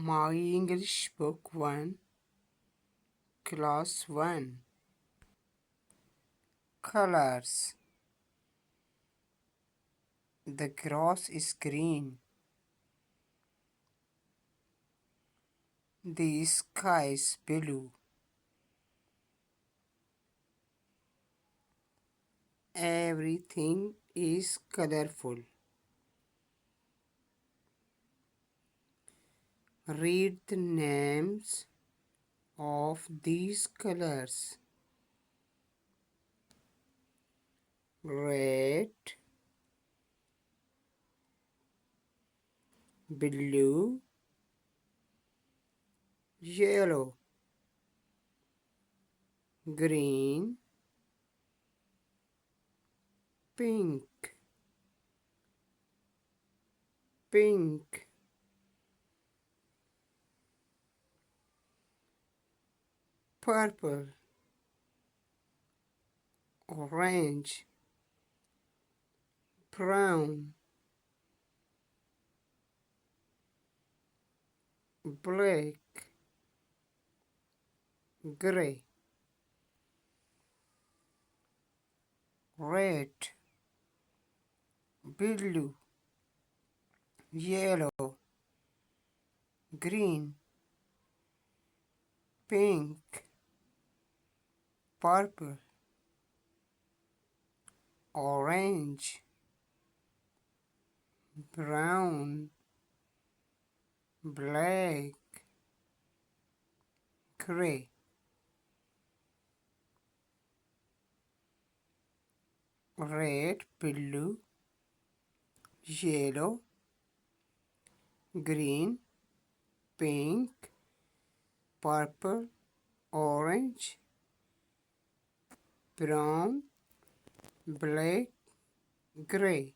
My English Book 1, Class 1. Colors. The grass is green. The sky is blue. Everything is colorful. Read the names of these colors. Red, blue, yellow, green, pink, pink, purple, orange, brown, black, gray, red, blue, yellow, green, pink, purple, orange, brown, black, gray. Red, blue, yellow, green, pink, purple, orange, brown, black, gray.